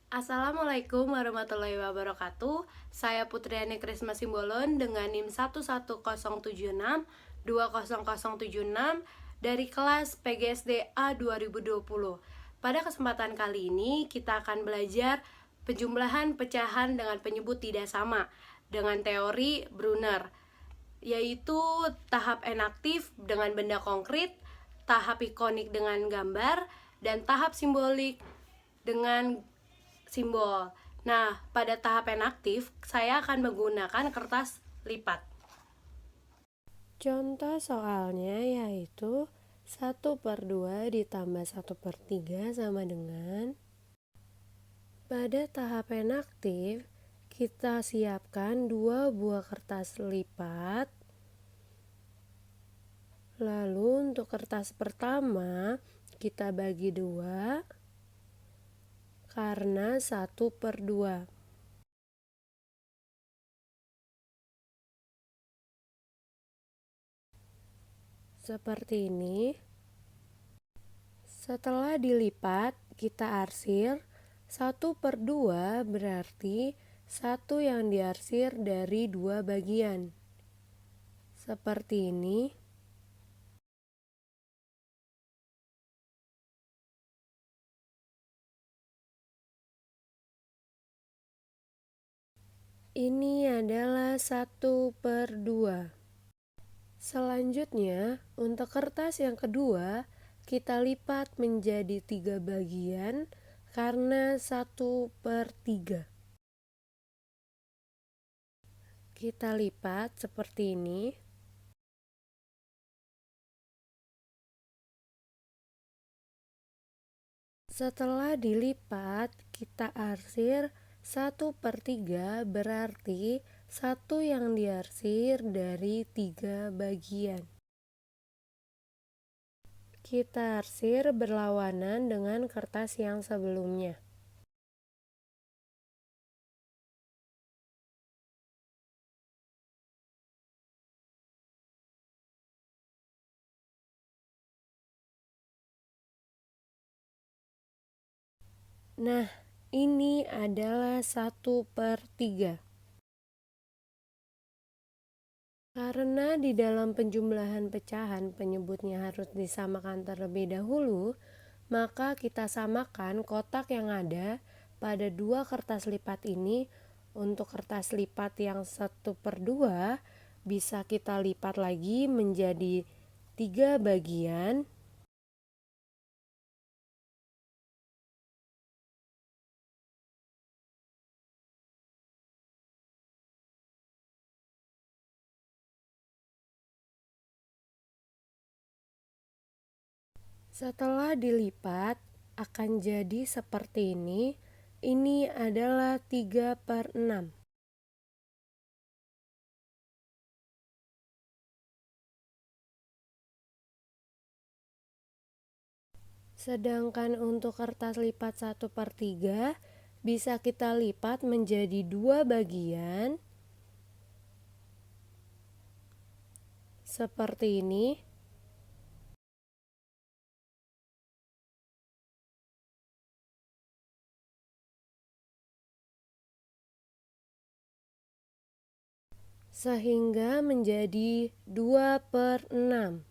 Assalamualaikum warahmatullahi wabarakatuh. Saya Putriani Krisma Simbolon dengan NIM 11076 dari kelas PGSD A 2020. Pada kesempatan kali ini kita akan belajar penjumlahan pecahan dengan penyebut tidak sama dengan teori Brunner, yaitu tahap enaktif dengan benda konkret, tahap ikonik dengan gambar, dan tahap simbolik dengan simbol. Nah, pada tahap enaktif, saya akan menggunakan kertas lipat. Contoh soalnya yaitu 1/2 ditambah 1/3 sama dengan. Pada tahap enaktif, kita siapkan 2 buah kertas lipat. Lalu untuk kertas pertama, kita bagi 2 karena 1/2. Seperti ini. Setelah dilipat, kita arsir. 1/2 berarti 1 yang diarsir dari 2 bagian. Seperti ini. Ini adalah 1/2. Selanjutnya, untuk kertas yang kedua, kita lipat menjadi 3 bagian karena 1/3. Kita lipat seperti ini. Setelah dilipat, kita arsir 1/3 berarti 1 yang diarsir dari 3 bagian. Kita arsir berlawanan dengan kertas yang sebelumnya. Nah, ini adalah 1/3. Karena di dalam penjumlahan pecahan penyebutnya harus disamakan terlebih dahulu, maka kita samakan kotak yang ada pada 2 kertas lipat ini. Untuk kertas lipat yang 1/2 bisa kita lipat lagi menjadi 3 bagian. Setelah dilipat akan jadi seperti ini. Ini adalah 3/6. Sedangkan untuk kertas lipat 1/3 bisa kita lipat menjadi 2 bagian. Seperti ini. Sehingga menjadi 2/6.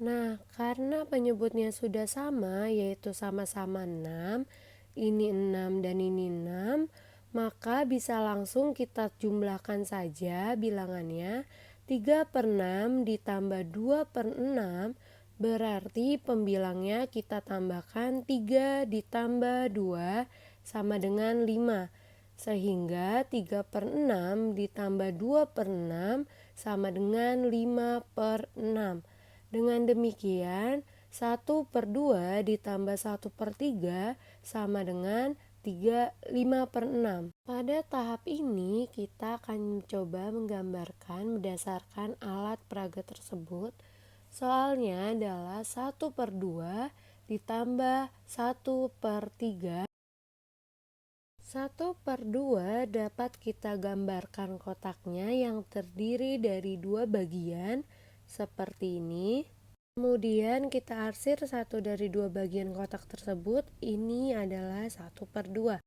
Nah, karena penyebutnya sudah sama, yaitu sama-sama 6, ini 6 dan ini 6, maka bisa langsung kita jumlahkan saja bilangannya. 3/6 ditambah 2/6 berarti pembilangnya kita tambahkan 3 ditambah 2 sama dengan 5. Sehingga 3/6 ditambah 2/6 sama dengan 5/6. Dengan demikian, 1/2 ditambah 1/3 sama dengan 5/6. Pada tahap ini, kita akan mencoba menggambarkan berdasarkan alat peraga tersebut. Soalnya adalah 1/2 ditambah 1/3. 1/2 dapat kita gambarkan kotaknya yang terdiri dari 2 bagian seperti ini. Kemudian kita arsir satu dari dua bagian kotak tersebut, ini adalah 1/2.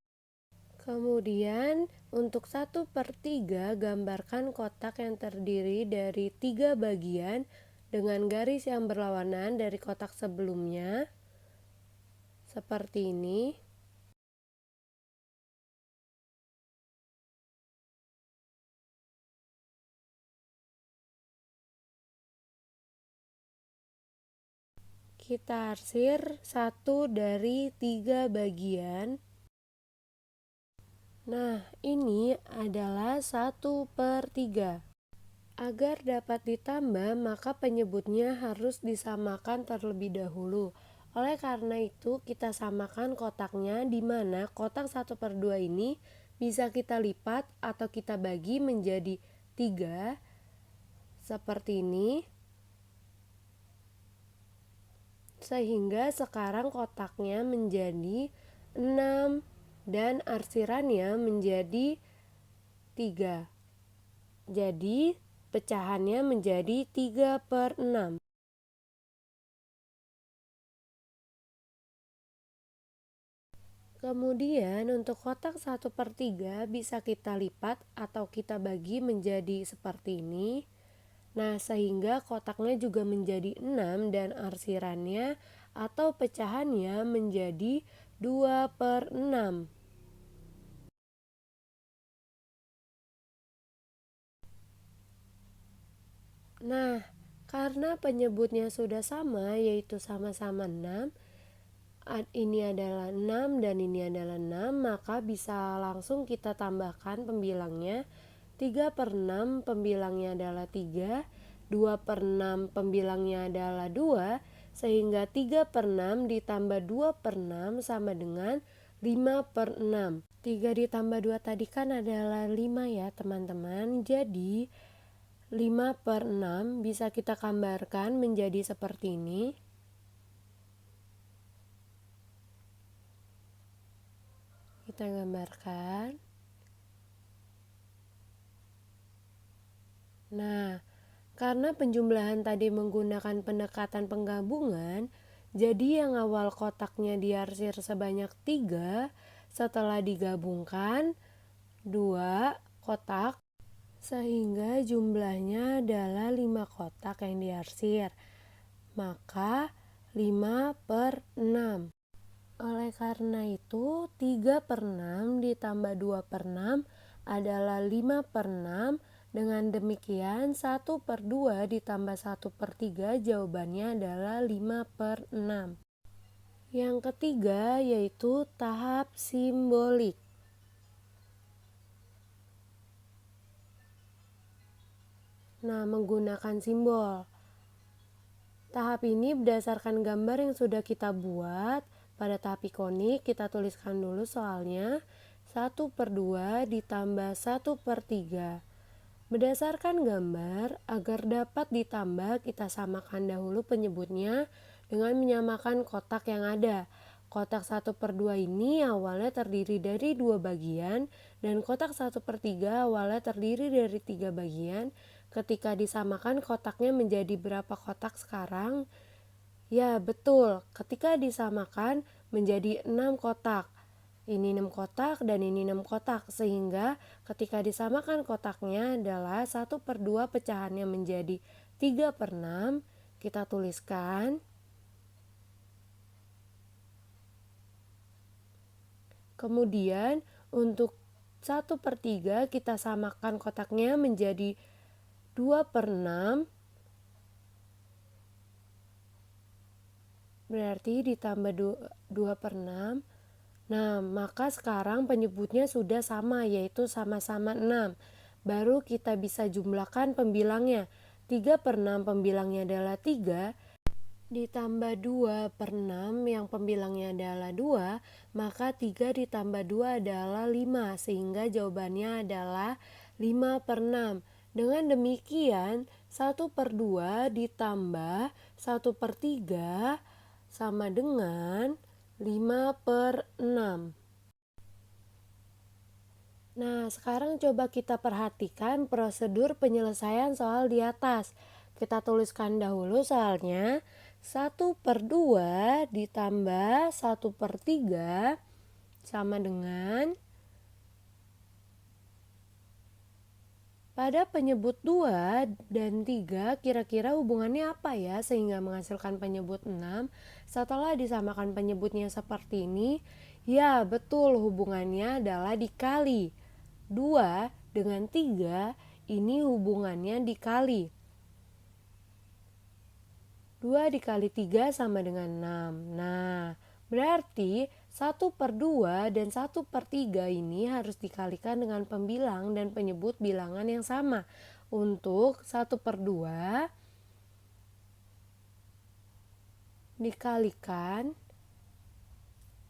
Kemudian untuk 1/3 gambarkan kotak yang terdiri dari 3 bagian dengan garis yang berlawanan dari kotak sebelumnya, seperti ini. Kita arsir 1 dari 3 bagian. Nah, ini adalah 1/3. Agar dapat ditambah, maka penyebutnya harus disamakan terlebih dahulu. Oleh karena itu, kita samakan kotaknya, di mana kotak 1/2 ini bisa kita lipat atau kita bagi menjadi 3, seperti ini. Sehingga sekarang kotaknya menjadi 6 dan arsirannya menjadi 3. Jadi pecahannya menjadi 3/6. Kemudian untuk kotak 1/3 bisa kita lipat atau kita bagi menjadi seperti ini. Nah, sehingga kotaknya juga menjadi 6 dan arsirannya atau pecahannya menjadi 2/6. Nah, karena penyebutnya sudah sama, yaitu sama-sama 6, ini adalah 6 dan ini adalah 6, maka bisa langsung kita tambahkan pembilangnya. 3/6 pembilangnya adalah 3, 2/6 pembilangnya adalah 2, sehingga 3/6 ditambah 2/6 sama dengan 5/6. 3 ditambah 2 tadi kan adalah 5 ya teman-teman. Jadi 5/6 bisa kita gambarkan menjadi seperti ini. Kita gambarkan. Nah, karena penjumlahan tadi menggunakan pendekatan penggabungan, jadi yang awal kotaknya diarsir sebanyak 3, setelah digabungkan 2 kotak, sehingga jumlahnya adalah 5 kotak yang diarsir. Maka 5/6. Oleh karena itu, 3/6 ditambah 2/6 adalah 5/6. Dengan demikian, 1/2 ditambah 1/3 jawabannya adalah 5/6. Yang ketiga yaitu tahap simbolik. Nah, menggunakan simbol. Tahap ini berdasarkan gambar yang sudah kita buat. Pada tahap ikonik, kita tuliskan dulu soalnya. 1/2 ditambah 1/3. Berdasarkan gambar, agar dapat ditambah, kita samakan dahulu penyebutnya dengan menyamakan kotak yang ada. Kotak 1/2 ini awalnya terdiri dari 2 bagian, dan kotak 1/3 awalnya terdiri dari 3 bagian. Ketika disamakan, kotaknya menjadi berapa kotak sekarang? Ya, betul. Ketika disamakan menjadi 6 kotak. Ini 6 kotak dan ini 6 kotak. Sehingga ketika disamakan kotaknya adalah 1/2 pecahannya menjadi 3/6. Kita tuliskan. Kemudian untuk 1/3 kita samakan kotaknya menjadi 2/6. Berarti ditambah 2/6. Nah, maka sekarang penyebutnya sudah sama, yaitu sama-sama 6. Baru kita bisa jumlahkan pembilangnya. 3/6 pembilangnya adalah 3, ditambah 2/6 yang pembilangnya adalah 2, maka 3 ditambah 2 adalah 5, sehingga jawabannya adalah 5/6. Dengan demikian, 1/2 ditambah 1/3 sama dengan 5/6. Nah, sekarang coba kita perhatikan prosedur penyelesaian soal di atas. Kita tuliskan dahulu soalnya. 1/2 ditambah 1/3 sama dengan, pada penyebut 2 dan 3 kira-kira hubungannya apa ya sehingga menghasilkan penyebut 6 setelah disamakan penyebutnya seperti ini? Ya, betul, hubungannya adalah dikali. 2 dengan 3 ini hubungannya dikali. 2 dikali 3 sama dengan 6. Nah, berarti 1/2 dan 1/3 ini harus dikalikan dengan pembilang dan penyebut bilangan yang sama. Untuk 1/2 dikalikan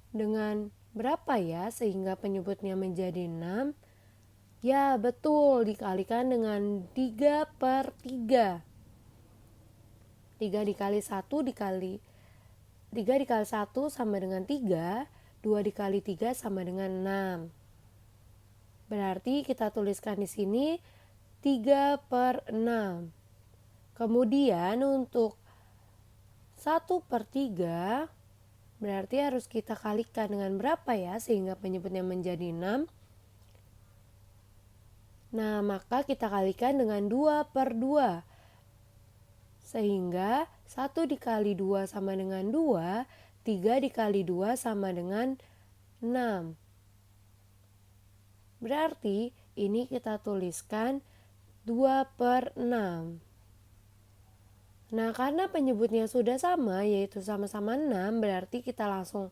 dengan berapa ya sehingga penyebutnya menjadi 6? Ya, betul, dikalikan dengan 3/3. 3 dikali 1 dikali 3 dikali 1 sama dengan 3, 2 dikali 3 sama dengan 6. Berarti kita tuliskan di sini 3/6. Kemudian untuk 1/3 berarti harus kita kalikan dengan berapa ya sehingga penyebutnya menjadi 6? Nah, maka kita kalikan dengan 2/2. Sehingga 1 dikali 2 sama dengan 2, 3 dikali 2 sama dengan 6. Berarti ini kita tuliskan 2/6. Nah, karena penyebutnya sudah sama, yaitu sama-sama 6, berarti kita langsung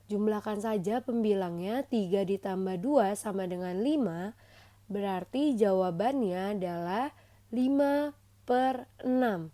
jumlahkan saja pembilangnya. 3 ditambah 2 sama dengan 5, berarti jawabannya adalah 5/6.